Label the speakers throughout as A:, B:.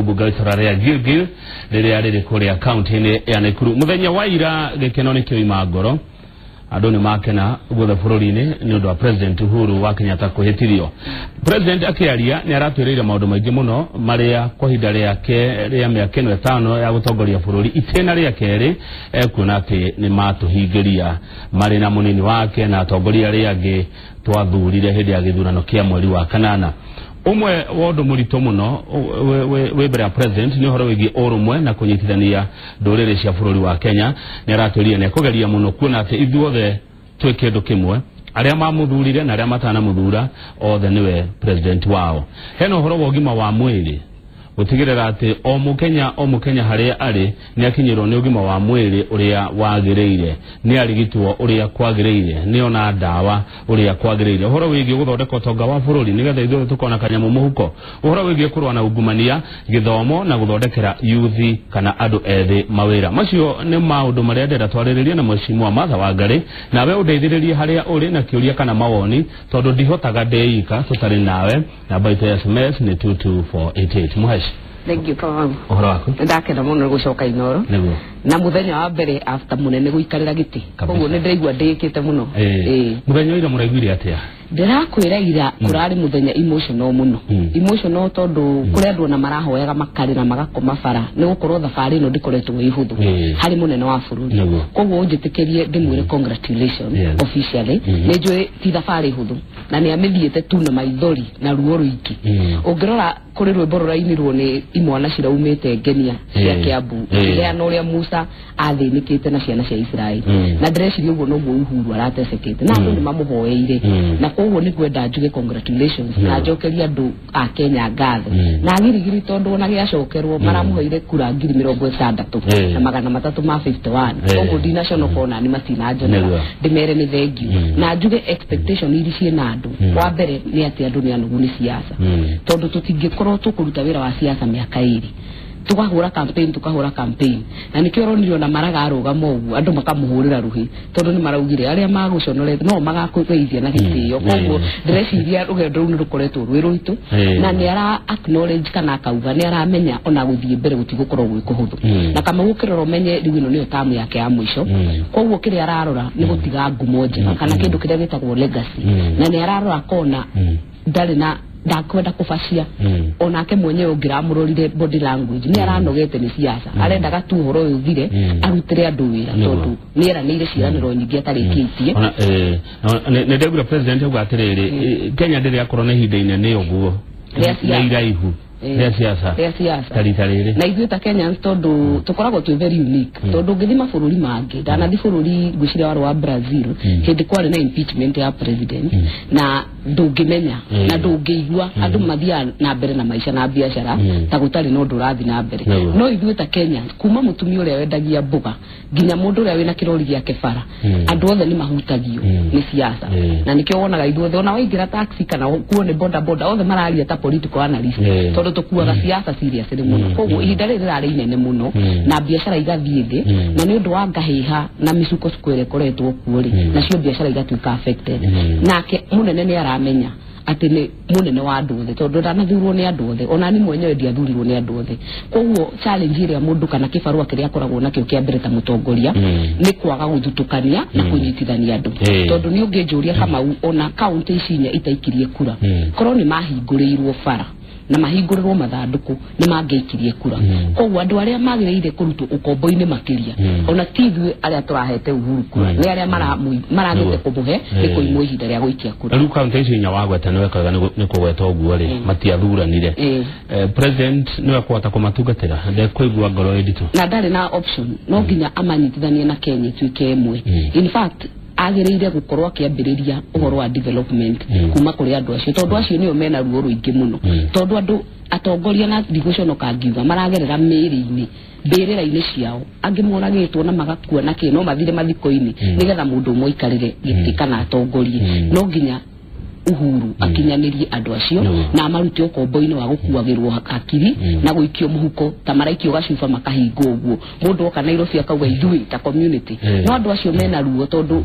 A: Bugaitara ya Gilgil rere arere kore county ne ya Nakuru muthenya waira gekeno ne kyoima ngoro adone makena gutha bururi-ini ni undu wa President Uhuru wa Kenyatta kuhitirio. President akiaria ni aratwirire maundu maingi muno maria kwa hinda riake ria miaka 5 ya gutongoria bururi itena ria keri ekuona ati ni matuhingiria mari na munini wake na atongoria riangi twathurire hindi ya githurano kia mweri wa kanana. Umwe wodo murito muno we bera president ni horo wigi orumwe na kunyitithania ndorere cia bururi wa Kenya ni aratwiria ne kugeria muno kuona ati ithuothe twike ndu kimwe aria mamuthurire na aria matana muthura othe niwe president wao. Heno horo wa ugima wa mwiri gutigirira ati o mukenya haria ari ni akinyirwo ni ugima wa mwiri uria wagireire ni arigitwo uria kwagireire ni ona dawa uria kwagireire. Horo wigi guthondeka utonga wa bururi nigetha ithuothe tukona kanyamu muhuko. Horo wigi kurwa na ungumania githomo na guthondekera youth kana andu ethi mawira macio ni maundu maria ndenda twariririe na mheshimiwa Martha Wangari na we undeithiririe haria uri na kiuria kana mawoni tondu ndihotaga ndeika tutari nawe na baita ya SMS ni 22488.
B: Thank you kawangu.
A: Ohoro wako?
B: Ndakena muno gucoka Inoro.
A: Niguo.
B: Na muthenya wa mbere after munene guikarira giti. Koguo ni ndaigua ndikite muno.
A: Muthenya ira muraiguire atia?
B: Ndirakwira ira kurari muthenya emotional muno. Emotional tondu kuri andu na marahoyaga makarira magakoma bara ni gukorwo thabari no ndikoretwo ihuthu hari munene wa bururi. Koguo njitikirie ndimwire congratulations officially. Ni njui ti thabari ihuthu na ni amithiete tu na maithori na ruo ruiki. Ungirora kuri rwimbo rurainirwo ni imwana ciraumite Ngenia cia Kiambu ria no ria Musa athinikite na ciana cia Israeli na ndreciria uguo no guo Uhuru aratesekete na andu ni mamuhoeire na koguo ni kwenda njuge congratulations na njokeria andu a Kenya ngatho na girigiri tondu ona giacokerwo maramuheire kura 60,000 na magana 351 koguo di national corner ni matina njona ndimere ni thengiu na njuge expectation iri ciena andu wa mbere ni ati andu ni anugu ni siasa tondu tutingikorwo tukuruta wira wa siasa miaka iri tukahura campaign na nikio roniro na maraga arugama ugu andu makamuhurira ruhi tondu ni maraugire aria maguconorete no magakugeithia na gitio koguo ndreciria rugendo ru rukoretwo rwiruitu na ni ara acknowledge kana akauga ni aramenya ona guthie mbere gutigukorwo gwikuhuthu na kama gukirora menye riu ino niyo tamu yake ya mwisho koguo kiri ararora ni gutiga ngumo njega kana kindu kiria gitagwo legacy na ni ararora kona ndari na ndakwenda kufacia onake mwenyewe ngiramurorire body language ni aranogete ni siasa arendaga tu horo uthire arutire andu wira tondu ni era ni ire ciraniro nyingi atarikitie
A: ne ndegura president ugatiriri Kenya ndiri akorona hinda-ini ni uguo ni iraihu ya siasa taritarire na ithuĩ ta Kenyans tondu tukoragwo twi very unique tondu ngithima bururi mangi ndanathi bururi ngwiciria waro wa Brazil hindi kwari na impeachment ya president na ndungimenya na ndungĩigua andu mathia na mbere na maisha na biashara ta gutari no ndurathi na mbere no ithuĩ ta Kenyans kuma mutumia uria wendagia mbuga nginya mundu uria wina kirori giake bara andu othe ni mahutagio ni siasa na nikio wonaga ithuĩ ona waingira taxi kana kuone boda othe mararia ta political analyst tondu tukuaga siasa serious muno koguo ihinda riri rari inene muno na biashara igathie thi na ni undu wa ngahiha na misuko square koretwo kuori na cio biashara igatuika affected nake munene ni aramenya ati ni munene wa andu othe tondu ndanathurwo ni andu othe ona ni mwenyewe ndiathurirwo ni andu othe koguo challenge iria mundu kana kibarua kiria akoragwo nakio kia mbere ta mutongoria ni kwaga guthutukania na kunyitithania andu tondu ni unginjuria kama ona county cinya itaikirie kura korwo ni mahinguriirwo bara na mahingurirwo mathanduku ni mangeikirie kura koguo andu aria magireire kurutwo ukombo-ini makiria ona tithwe aria turahete Uhuru kura ni aria maragete kumuhe ni kuimwo ihinda ria guikia kura riu county nya wagweta ni wekaga ni kugweta uguo ri matiathuranire president ni wakwata kumatungatira ndekuigua ngoro editu
B: na ndari na option no nginya amanyitithanie na Kenya tuike imwe in fact agireire gukorwo akiambiriria uhoro wa development kuma kuri andu acio tondu acio niyo mena ruo ruingi muno tondu andu atongoria na ndiguconoka ngiuga maragerera miri-ini mbirira-ini ciao angi moragitwo na magakua na no mathire mathiko-ini nigetha mundu umwe ikarire giti kana atongorie no nginya Uhuru akinyanirie andu acio na marute okombo-ini wa gukuagirwo akiri na guikio muhuko ta maraikio gacuba makahingo uguo mundu oka Nairobi akauga ithui ta community no andu acio mena ruo tondu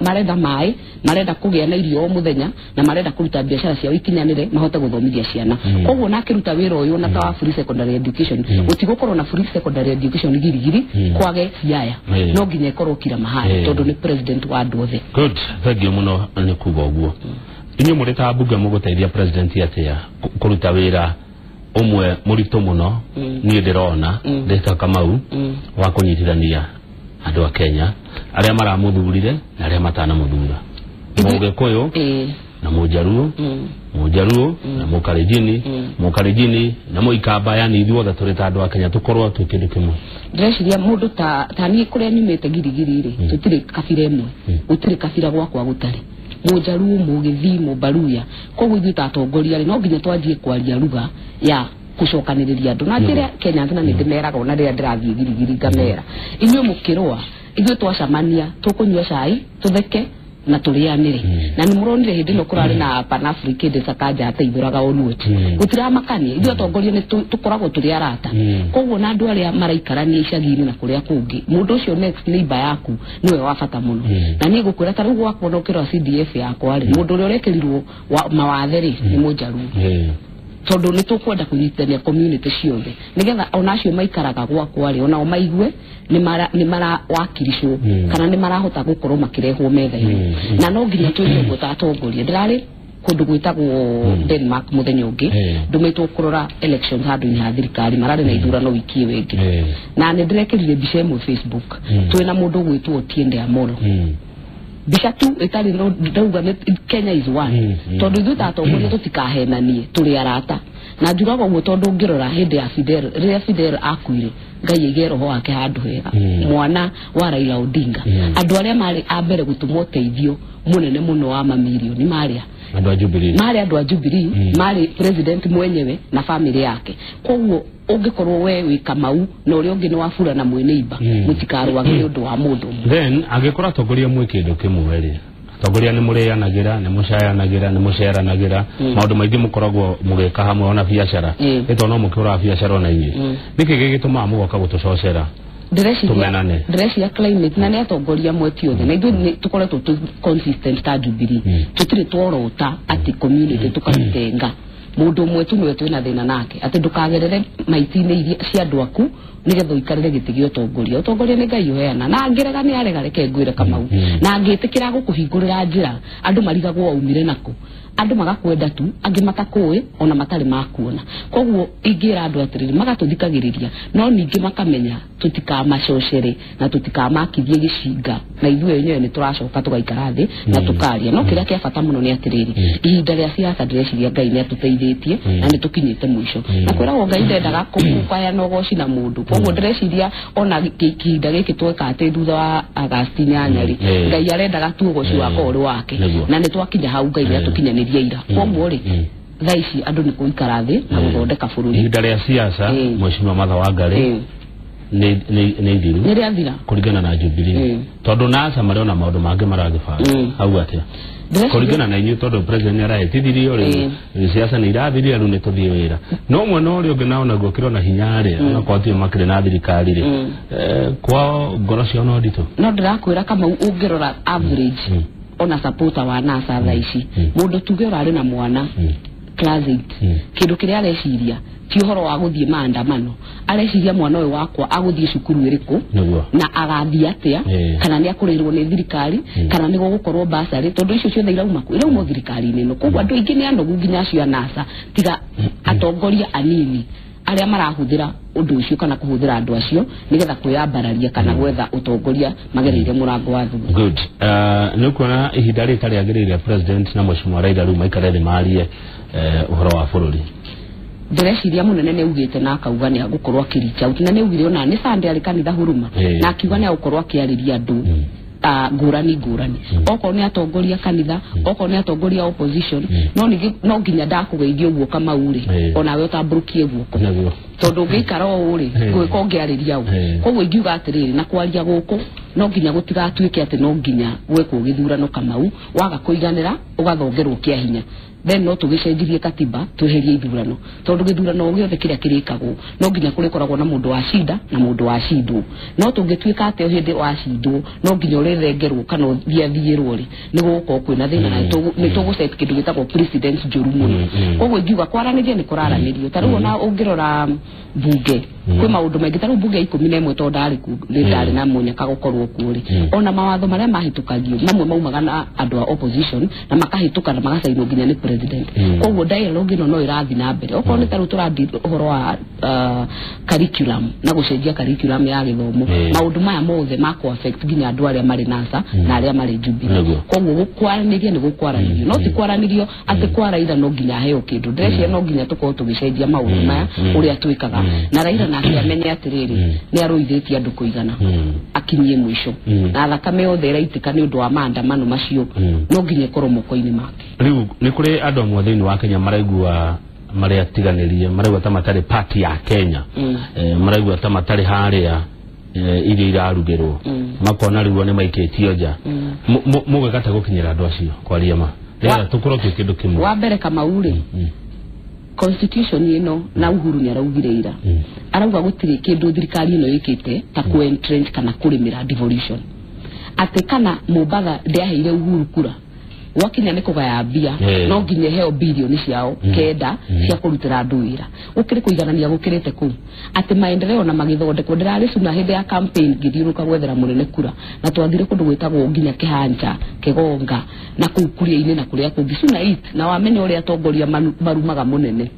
B: marenda mai marenda kugia na irio o muthenya na marenda kuruta biashara cia ikinyanire mahote guthomithia ciana koguo na kiruta wira uyu na ta wa free secondary education utigukorwo na free secondary education girigiri kwage yaya no nginya ikorwo kira mahali tondu ni president wa andu othe.
A: Good, thank you muno ni kuga uguo. Inyo mureta bunge muguteithia president atia kuruta wira umwe murito muno ni ndirona ndeta Kamau wa kunyitithania andu a Kenya aria maramuthurire na aria matana muthura Mugikuyu na Mujaruo na Mukalenjini na Muikamba yani ithuothe tureta andu a Kenya tukorwo twi kindu kimwe.
B: Ndĩreciria mundu ta ni kuria nyumite girigiri ri tutire kabira imwe utire kabira gwakwa gutari Mujaruo Mugithii Mubaruya koguo ithu tatongoria ri no nginya twanjie kwaria ruga ya kucokaniriria andu na njira Kenya ngina ni ndimeraga na rĩa ndirathie girigiri ngamera inyuĩ mukirwa ithuĩ twacamania tukunyua cai tutheke na turianire na ni muronire hindi no kurari na Pan Africa de Sakaja ateithuraga onuoti gutira makani ithuĩ atongoria ni tukoragwo turi arata koguo na andu aria maraikarania icagi-ini na kuria kungi mundu ucio next neighbor yaku niwe wa bata muno na ni gukwira ta riu wakwa no kirwa CDF yakwa ri mundu uria urekerirwo mawathe ri ni Mujaruo tondu ni tukwenda kunyitithania community ciothe nigetha onacio maikaraga gwakwa ri ona maigue ni mara wakiricwo kana ni marahota gukorwo makirehwo metha-ini na no nginya twĩke ũguo ta atongoria ndirari kundu gwitagwo Denmark muthenya ungi ndumitwo kurora elections handu-ini ha thirikari marari na ithurano wiki wengi na ni ndirekirire mbica imwe Facebook twina mundu gwitwo Otiende Amolo bica tu itari no ndauga Kenya is one tondu ithuĩ ta atongoria tutikahenanie turi arata na njugaga ũguo tondu ngirora hindi ya Fidel akuire Ngai aige roho wake handu hega mwana wa Raila Odinga andu aria mari a mbere gutumwo teithio munene muno wa mamilioni maria
A: andu a Jubilee mari
B: president mwenyewe na family yake koguo ungikorwo we wi Kamau na uria ungi ni wafura na mweneiba mutikarwage ni undu wa mundu
A: then angikora tongoria mwe kindu kimwe ri tongoria ni murianagira ni mucayanagira ni muceranagira maundu maingi mukoragwo mugeka hamwe ona biashara ito no mukura biashara ona inyi niki gigituma mugoka gutucocera
B: ndĩreciria climate na nĩ atongoria mweti othe na ithuĩ tukoretwo consistent ta Jubilee tutire tworota ati community tukamitenga mundu umwe tu niwe twina thina nake ati ndukagerere maiti-ini iria cia andu aku nigetha ikarire giti gĩa utongoria ni Ngai uheana na angirega ni arega reke ngwire Kamau na angitikira gukuhingurira njira andu marigagwo umire nako andu magakwenda tu angi matakui ona matari makuona koguo ingira andu atiriri magatuthikagiriria no ningi makamenya tutikamacocere na tutikamakithie gicinga na ithuĩ wenyewe ni turacoka tugaikara thi na tukaria no kiria kia bata muno ni atiriri ihinda ria siasa ndĩreciria Ngai ni atuteithĩtie na ni tukinyite mwisho na kwĩragwo Ngai ndendaga kũmukaya na ũgoci na mundu koguo ndĩreciria ona kihinda gĩkĩ tweka atĩ thutha wa August nyanyari Ngai arendaga tu ũgoci wako ũrĩ wake na ni twakinya hau Ngai ni atukinyanirie ira koguo ri thaici andu ni kuikara thi na guthondeka bururi
A: ihinda ria siasa Mheshimiwa Martha Wangari ni thiru
B: ni ria
A: kuringana na Jubilee tondu nasa mariona maundu mangi maragibanga hau atia kuringana na inyu tondu president araetithirio ri siasa ni irathiria ru ni tuthie wira no mwana uri ungi naona gukirwo na hinya ri na kwati makire na thirikari ri kwa ngoro cio no ndito
B: no ndirakwira kama ungirora average ona supporter wa NASA thaici mundu tuge urari na mwana class 8 kindu kiria areciria ti horo wa guthie maandamano areciria mwana uyu wakwa aguthie cukuru iriku na agathie atia kana ni akurirwo ni thirikari kana ni gukorwo basari tondu icio ciothe irauma thirikari-ini no koguo andu aingi ni anogu nginya acio NASA tiga atongoria anini aria marahuthira undu ucio kana kuhuthira andu acio nigetha kwiyambararia kana gwetha utongoria magereire murango wa thutha.
A: Good. Nukuona ihinda rĩtarĩ agĩrĩire president na Mheshimiwa Raila rĩu maikarĩre marie uhoro wa bururi
B: ndĩreciria munene ni ugite na akauga ni agukorwo akiricha uti na ni ugire ona ni Sunday ari kanitha huruma na akiuga ni agukorwo akiariria andu ngurani oko ni atongoria kanitha oko ni atongoria opposition no nginya ndakugeithia uguo kama uri ona we utabrukie guoko tondu ngikara uri gwiko ngiariria u koguo ingiuga atiriri na kwaria guku no nginya gutigatuike ati no nginya gweko githurano Kamau waga kuiganira ugathongerwo kia hinya then no tugicenjirie katiba tweherie ithurano tondu githurano giothe kiria kirikagwo no nginya kurikoragwo na mundu wa shinda na mundu wa shindwo no tungituika ate hindi wa shindwo no nginya urethengerwo kana thiathierwo ri ni guko kwina thina na ni tuguset kindu gitagwo president njuru muno koguo ngiuga kwaranirie ni kuraranirio tariu ona ungirora bunge kwi maundu maingi tariu bunge 11 to ndari ku ndari na munyaka gukorwo kuri ona mawatho maria mahitukagio mamwe maumaga na andu a opposition na makahituka na magacainwo nginya ni president koguo dialogue no irathi na mbere okorwo ni tariu turandi uhoro wa curriculum na gucenjia curriculum ya githomo maundu maya mothe mako affect nginya andu aria mari nasa na aria mari Jubilee koguo gukwaraniria ni gukwaranirio no ti kwaranirio ati kwaraira no nginya heo kindu ndreci no nginya tukorwo tugicenjia maundu maya uria twikaga na Raila nake amenye atiriri ni aruithitie andu kuigana akinyie mwisho na thakame yothe iraitika ni undu wa maandamano macio no nginya korwo moko-ini make
A: riu ni kuri andu amwe thiini wa Kenya maraigua maria tiganirie maraigua ta matari party ya Kenya maraigua ta matari haria iria irarugirwo makona riu ni maiketio nja mugagata gukinyira andu acio kwaria ma rira tukoro kindu kimwe
B: wa mbere Kamau ri constitution ino na Uhuru ni araugire ira arauga gutiri kindu thirikari ino yikite ta ku entrench kana kurimira devolution ate kana Mubaga ndiaheire Uhuru kura wakinya ni kugaya mbia no nginya heo bilioni ciao kenda cia kurutira andu wira ukiri kuiganania gukirite ku ati maendeleo na magithondeko ndiraricuna hindi ya campaign ngithiuruka gwethera munene kura na twathire kundu gwitagwo nginya Kihanja Kigonga na kukuria-ini na kuria kungicuna it na wamenye uria atongoria marumaga munene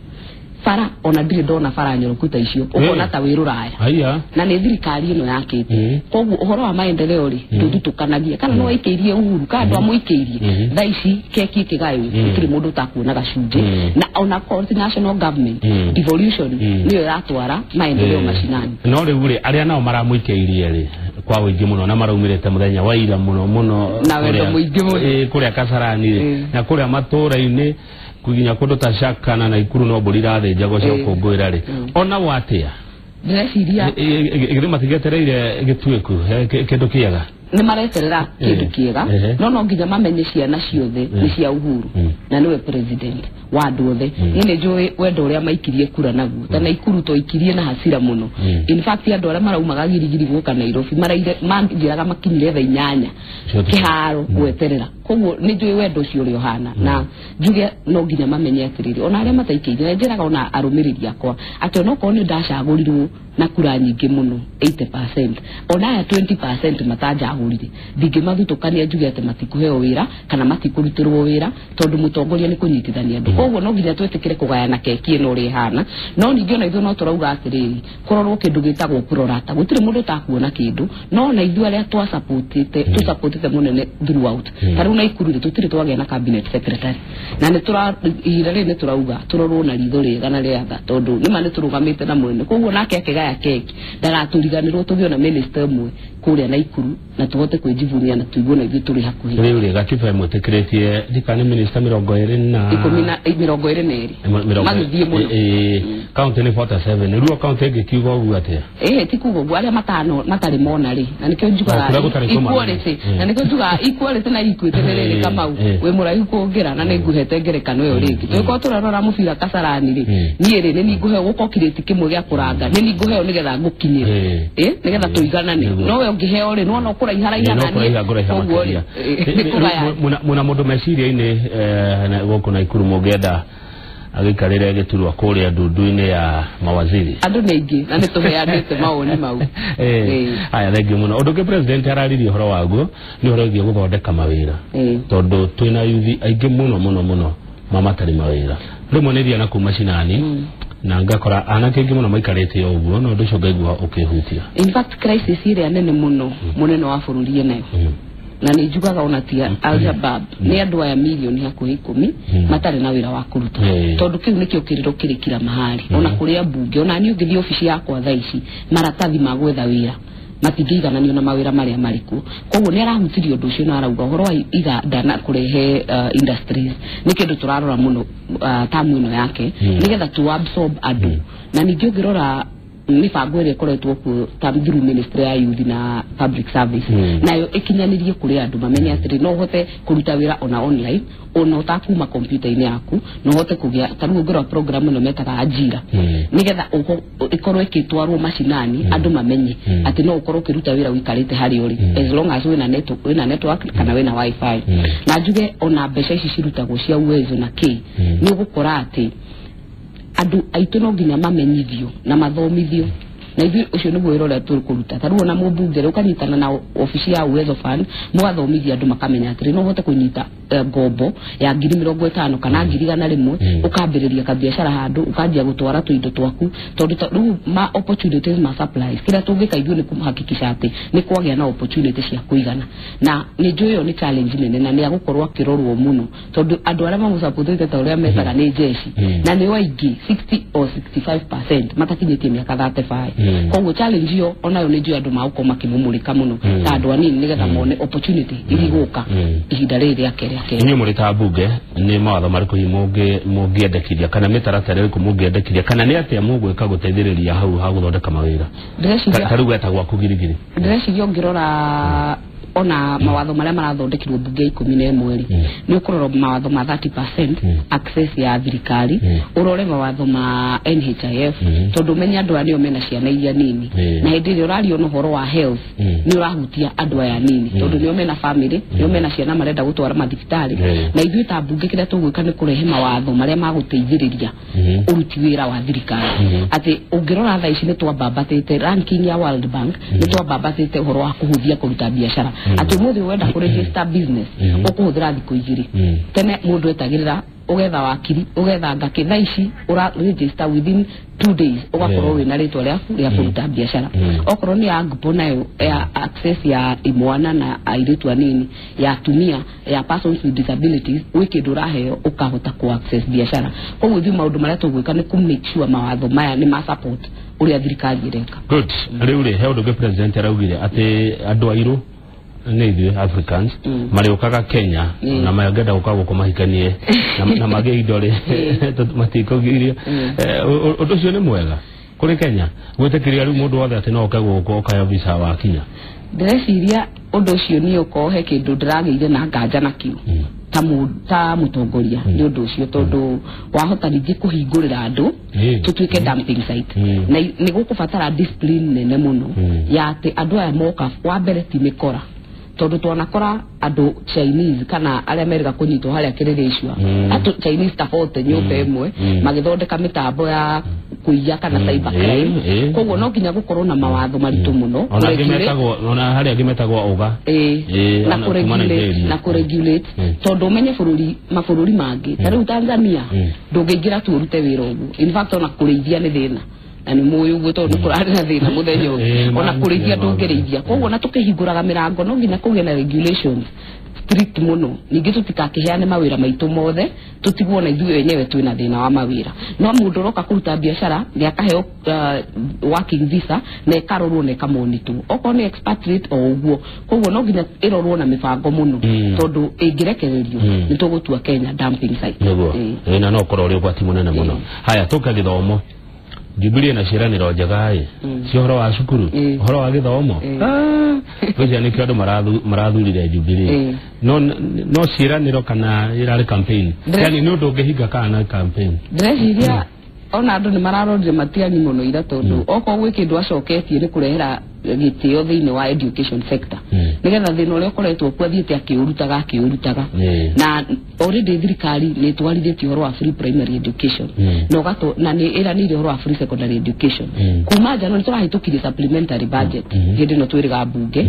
B: fara ona ndire ndona fara nyorokuta icio ukona ta wiruraya
A: haya
B: na ni thirikari ino yakite koguo uhoro wa maendeleo ri ndutukanagia kana no ikeirie Uhuru ka andu amuikeirie thaici keki kigayo kiri mundu takuona gacunje na ona national government devolution niyo ratwara maendeleo mashinani
A: no riu ri aria nao maramuikeirie ri kwa wingi muno na maraumirete muthenya wa ira muno
B: na wendo muingi muno
A: kuria Kasarani na kuria matura-ini kuginya kundu ta Shaka na Naikuru no burira the jago cio kungwira ri ona watia
B: ndeciria
A: igire matigetereire gitueku kindu kiega
B: ni mareterera kindu kiega no nginya mamenye ciana ciothe ni cia Uhuru na niwe president wa andu othe ni njui wendo uria maikirie kura naguo ta Naikuru to ikirie na hasira muno in fact andu aria maraumaga girigiri guka Nairobi maraire manjiraga makinyire tha 8 kiharo gweterera koguo ni njui wendo cio uri ohana na njuge no nginya mamenye atiriri ona aria mataikiire njiraga ona arumiriri akwa ati ono ko ni ndacagurirwo na kura nyingi muno 80% ona ya 20% mataja agurire ndingi mathutukania njuge ati matikuheo wira kana matikurutirwo wira tondu mutongoria ni kunyitithania andu koguo no nginya twetikire kugayana keki ino uri hana no ningi ona ithu no turauga atiriri kurorwo kindu gitagwo kurorata gutire mundu takuona kindu no na ithu aria twa supportite munene throughout tariu na Ikuru tutire twagea na cabinet secretary na ni irare ni turauga turorwo na ritho riega na riatha tondu ni mane turugamite na munene koguo nake akigaya keki ndagaturiganirwo tugiona minister mwe kuria na Ikuru na tuhote kwijivunia na tuigona ithu turi hakuhi
A: riu ri gatiba imwetekeretie dikani minister 20 na
B: 22 magithie muno
A: county ni 47 riu county ngikiuga ugu atia
B: tikugo gwa aria matano matari mona ri na nikyo njuga equality na nikyo njuga equality na equity ni Kamau we muraihu kungira na ninguhete ngerekano yo ringi twiko turarora mubira Kasarani ri nie ri ni ninguhe gukokiriti kimwe gya kuranga ni ninguhe nigetha ngukinyire nigetha tuiganane no we ngiheo ri no kura iharaina na
A: muna mundu meciria-ini na goko na Ikuru mugenda agikarire giturwa kuria ndundu-ini ya mawaziri
B: andu ningi na nituheanite maoni mau
A: aya thengi muno undu ke president araririe horo waguo ni horo gie guthondeka mawira tondu twina yuthi aingi muno mamatari mawira rimwe ni thiana kuma cinani na ngakora anake ngi muno maikarite uguo no ndu cogaigua ukihutia
B: in fact crisis ire anene muno munene wa bururi ene na ni njugaga ona tia Al-Shabaab ni andu aya milioni hakuhi 10 matari na wira wa kuruta tondu kiu nikio kiriro kirikira mahali ona kuria bunge ona ni ngithii ofisi yakwa thaici maratathi magwetha wira matingĩigananio na mawĩra marĩa marĩkuo koguo nĩ arahutirio ũndũ ũcio na arauga ũhoro wa iganda na kũrehe industries nĩ kĩndũ tũrarora mũno tamu ĩno yake nĩgetha tu absorb andũ na ningĩ ũngĩrora mibango ĩrĩa ĩkoretwo kuo through Ministry ya Youth na Public Service nayo ĩkinyanirie kũrĩ andũ mamenye atĩ no ũhote kũruta wĩra ona online ona ũtakuma kompyuta-inĩ yaku no ũhote kũgĩa tarĩu ũngĩrora program ĩno metaga Ajira nĩgetha ĩkorwo ĩkĩtwarwo macinani andũ mamenye atĩ no ũkorwo ũkĩruta wĩra ũikarĩte harĩa ũrĩ as long as wĩna network kana wĩna wifi na njuge ona mbeca ici cirutagwo cia Uwezo na K nĩ ũgũkora atĩ andũ aitũ no nginya mamenyithio na mathomithio na ithuĩ ũcio nĩguo wĩra ũrĩa tũkũruta tarĩu ona mũmbunge ũkanyitana na obici ya Uwezo Fund mũgathomithia andũ makamenya atĩ no ũhote kũnyita ngombo ya 50,000 kana 100,000 ũkambĩrĩria kabiacara handũ ũkanjia gũtwara tũindo twaku tondũ rĩu ma opportunities ma supplies kĩrĩa tũngĩka ithuĩ nĩ kũhakikisha atĩ nĩ kwagĩa na opportunities cia kũigana na nĩ njũĩ ĩyo nĩ challenge nene na nĩ agũkorwo akĩrorwo mũno tondũ andũ arĩa mamũsapotete ta ũrĩa metaga nĩ jeshi na nĩ waingĩ 60 or 65% matakinyĩtie mĩaka 35 koguo challenge iyo onayo nĩ njũĩ andũ magũkorwo makĩmũmũrĩka mũno ta andũ anini nĩgetha mone opportunity irigũka ihinda rĩrĩ rĩa kerĩ
A: Inyo mũrita mbunge nĩ mawatho marĩkũ mũngĩendekithia kana mĩtaratara ĩrĩkũ mũngĩendekithia kana nĩ atĩa mũgwĩka gũteithĩrĩria hau ha gũthondeka mawĩra tarĩu gwetagwo kugirigiri
B: ndĩreciria ũngĩrora ona mawatho marĩa marathondekirwo bunge 11 nĩ ũkũrora mawatho ma 30% access ya thirikari ũrore mawatho ma NHIF tondũ menya andũ arĩa mena ciana iria nini na hĩndĩ ĩrĩa ũrario no horo wa health nĩ ũrahutia andũ aya nini tondũ nĩo mena family nĩo mena ciana marenda gũtwara mathibitarĩ na ithuĩ ta bunge kĩrĩa tũgwĩka nĩ kũrehe mawatho marĩa magũteithĩrĩria ũruti wĩra wa thirikari atĩ ũngĩrora thaa ici nĩ twambambatĩte ranking ya World Bank nĩ twambambatĩte ũhoro wa kũhũthia kũruta biacara ati mũthĩ wenda kũ register business ũkũhũthĩra thikũ igĩrĩ tene mũndũ etagĩrĩra ũgetha wakiri ũgetha ngake thaa ici ũra register within 2 days ũgakorwo wĩna rĩtwa rĩaku rĩa kũruta biacara okorwo nĩ ya ngupo nayo ya access ya imwana na airĩtu anini ya atumia ya persons with disabilities wĩkĩndũ ũraheo ũkahota ku access biacara koguo ithuĩ maũndũ marĩa tũgwĩka nĩ ku make sure mawatho maya nĩ ma support ũrĩa thirikari ĩreka
A: good rĩu rĩ he ũndũ ũngĩ president araugire atĩ andũ airũ nĩ ithuĩ Africans marĩũkaga Kenya na magenda gũka gũkũ mahikanie na magĩe indo rĩ matikũgirio ũndũ ũcio nĩ mwega kũrĩ Kenya gwĩtĩkĩria rĩu mũndũ wothe atĩ no oke gũkũ okayo visa wakinya
B: ndĩreciria ũndũ ũcio nĩ ũkohe kĩndũ ndĩragĩire na nganja nakĩo ta mũtongoria nĩ ũndũ ũcio tondũ wahota ningĩ kũhingũrĩra andũ tũtuĩke dumping site na nĩ gũkũbatara discipline nene mũno ya atĩ andũ aya moka wa mbere ti mĩkora tondũ twanakora andũ Chinese kana arĩa merĩga kũnyitwo harĩa kĩrĩrĩcua atũ Chinese tabote nyũmba ĩmwe magĩthondeka mĩtambo ya kũiya kana cyber crime koguo no nginya gũkorwo na mawatho maritũ mũno
A: ona harĩa angĩmetagwo uga
B: na kũregulate tondũ ũmenye mabũrũri mangĩ tarĩu Tanzania ndũngĩingĩra tu ũrute wĩra ũguo in fact ona kũrĩithia nĩ thĩna na nĩ mũĩ ũguo tondũ kũrarĩ na thĩna mũthenya ũyũ ona kũrĩithia ndũngĩrĩithia koguo na tũkĩhingũraga mĩrango no nginya kũgĩe na regulations strict mũno ningĩ tũtikakĩheane mawĩra maitũ mothe tũtigwo na ithuĩ wenyewe twĩna thĩna wa mawĩra no mũndũ ũroka kũruta biacara nĩ akaheo working visa na ĩkarorwo na ĩkamonitwo okorwo nĩ expatriate o ũguo koguo no nginya ĩrorwo na mĩbango mũno tondũ ĩngĩrekererio nĩ tũgũtua Kenya dumping site
A: na no ũkorwo ũrĩ ũgwati mũnene mũno haya tũka gĩthomo Jubilee na ciĩranĩro njega ci ũhoro wa cukuru ũhoro wa gĩthomo kũcia nĩ kĩndũ marathurire Jubilee no ciĩranĩro kana ĩrarĩ campaign yani nĩ ũndũ ũngĩhinga kana campaign
B: ndĩreciria ona andũ nĩ mararorire matiani mũno ira tondũ okorwo gwĩ kĩndũ acoketie nĩ kũrehera gĩtĩo thĩinĩ wa education sector nĩgetha thĩna ũrĩa ũkoretwo kuo athiĩte akĩũrutaga na already thirikari nĩ twarithĩtie ũhoro wa free primary education na nĩ ĩranĩire ũhoro wa free secondary education kuma njano nĩ tũrahĩtũkirie supplementary budget hĩndĩ ĩno twĩrĩga mbunge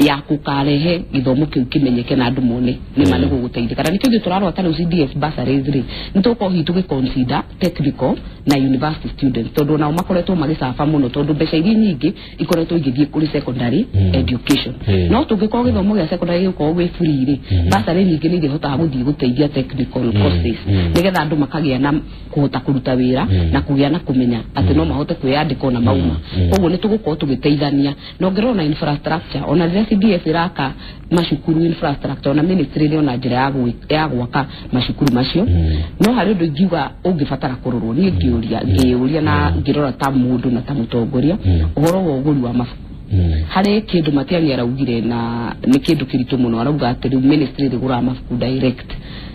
B: ya gũkarehe gĩthomo kĩu kĩmenyeke na andũ mone nĩ ma nĩ gũgũteithĩka na nĩkĩo tũrarora tarĩu CDF bursaries rĩ nĩ tũkorwo hihi tũgĩconsider technical na university students tondũ nao makoretwo magĩcaba mũno tondũ mbeca iria nyingĩ ikoretwo githie kuri secondary education no tungikora githomo gia secondary giko gwe free ri basari nyingi ni irihota guthie guteithia technical courses nigetha andu makagia na kuhota kuruta wira na kugia na kumenya ati no mahote kwiyandika na mauma koguo ni tugukorwo tugiteithania no ngirona infrastructure ona rĩrĩa CDF iraka mashukuru infrastructure ona ministry ni ona njira ya gwaka mashukuru macio no hari undu ingiuga ungibatara kurorwo ni ngiuria na ngirora ta mundu na ta mutongoria uhoro wa uguri wa mabuku hari kindu matiani araugire na ni kindu kiritu muno arauga ati ministry rigura mabuku direct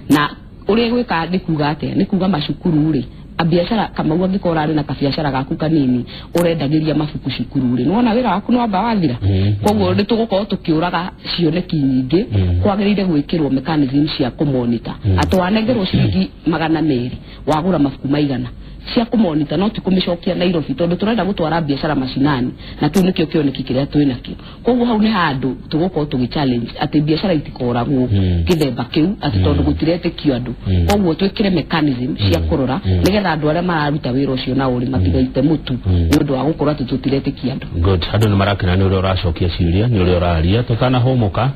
B: na uri gwika ndikuga ati ni kuga mashukuru ri abiashara kama ungikora ari na kabiashara gaku kanini urendagiria mabuku cukuru ri nona wira waku no amba wathira koguo ndi tugukorwo tukiuraga cioneki nyingi kwagirire gwikirwo mechanism cia kumonitor atwanengerwo ciringi 200 wagura mabuku maigana cia kumonitor no tikumicokia Nairobi tondu turenda gutwara biashara mashinani na kiu nikio kioneki kiria twinakio koguo hau ni handu tugukorwo tugi challenge ati biashara itikoragwo kithemba kiu ati tondu gutiretekio andu koguo twikire mechanism cia kurora nigetha andu aria mararuta wira ucio na uri matigaite mutu ni undu wa gukorwo ati tutiretekia andu
A: good andu ni marakena ni uria uracokia ciuria ni uria uraria tutana homoka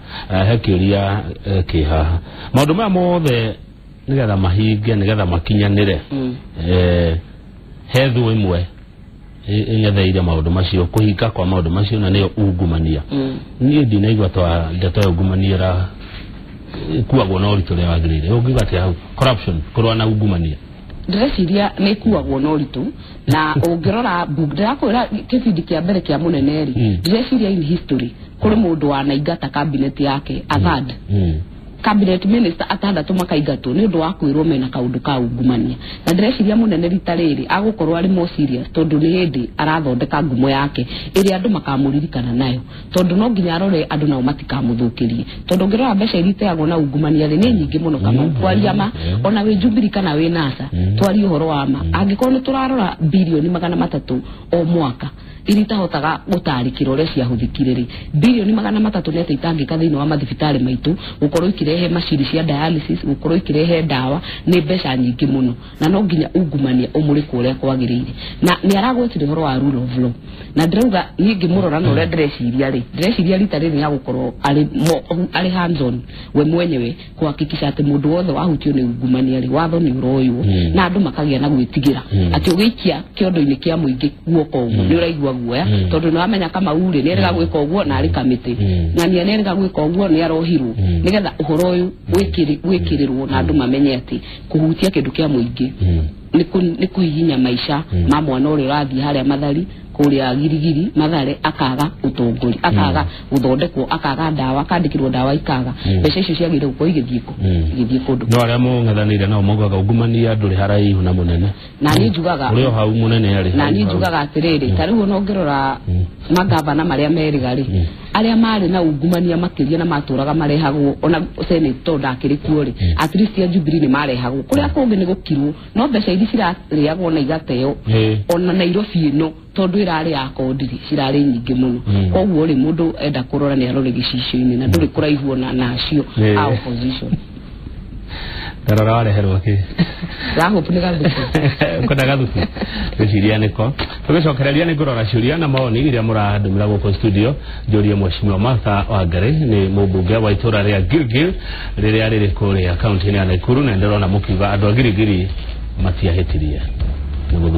A: he kiuria kihaha maundu maya mothe nigetha mahinge nigetha makinyanire hethu imwe ngetheire maundu macio kuhinga kwa maundu macio na niyo ungumania ni ndinaigwa twa ndeto ungumania kuagwo na uritu ria wagirire ungiuga ati hau corruption kurwa na ungumania
B: ndĩreciria nĩ kuagwo no ritu na ũngĩrora ndĩrakwĩra kĩbindi kĩa mbere kĩa mũnene ri ndĩreciria in history kũrĩ mũndũ wanaingata cabinet yake athad cabinet minister atandatu makaigatwo ni undu wa kwirwo mena kaundu ka ungumania na ndĩreciria mũnene rita rĩrĩ agukorwo ari more serious tondu ni hindi arathondeka ngumo yake ĩrĩa andu makamuririkana nayo tondu no nginya arore andu nao matikamuthukirie tondu ngirora mbeca iriteagwo na ungumania ni nyingi muno kama kwaria ma ona we Jubilee kana we NASA twari uhoro wa ma angikorwo ni turarora bilioni 300 o mwaka iritahotaga gutarikira uria ciahuthikire ri bilioni 300 nete itangika thiini wa mathibitari maitu gukorwo ikirehe macini cia dialysis gukorwo ikirehe ndawa ni mbeca nyingi muno na no nginya ungumania umurikwo uria kwagirire na ni aragwetire horo wa rule of law na ndreuga nyingi murora no uria ndreciria rita riri ya gukorwo ari hands on we mwenyewe kuhakikisha ati mundu wothe wahutio ni ungumania ri watho ni uroywo na andu makagia na gwitigira ati ugiikia kiondo-ini kia muingi guoko uguo ni uraigwa guoya tondu ni wamenya kama uri ni erega gwika uguo na ari kamiti na ni erega gwika uguo ni arohirwo nigetha uhoro uyu wikirirwo na andu mamenye ati kuhutia kindu kia muingi ni kuhihinya maisha ma mwana uri rathi haria mathari kuria girigiri mathare akaga utongori akaga uthondekwo akaga ndawa akandikirwo ndawa ikaga mbeca icio ciagire uko igithie kundu
A: no aria mungathanire nao mogaga ungumania nduri haraihu na munene
B: na ni njugaga
A: uri hau munene ari
B: na ni njugaga atiriri tariu no ngirora magavana maria merigari aria mari na ungumania makiria na maturaga marehagwo ona senator ndakiri kuori at least ya Jubilee ni marehagwo kuria kungi ni gukirwo no mbeca iria cirarĩagwo na igateo ona Nairobi ino tondu irari ya kodiri cirari nyingi muno koguo ri mundu enda kurora ni arore gicicio-ini na nduri kuraihu na nacio a opposition
A: tarara wareherwo ki
B: hope ni gathuku
A: kona gathuku twiciria niko tugicokereria ni ngorora ciuria na maoni iria muradumira guko studio njurie mheshimiwa Martha Wangari ni mubunge wa itura ria Gilgil riria riri kuria county ya Nakuru na ndirona mukiuga andu a Gilgil matiahitirie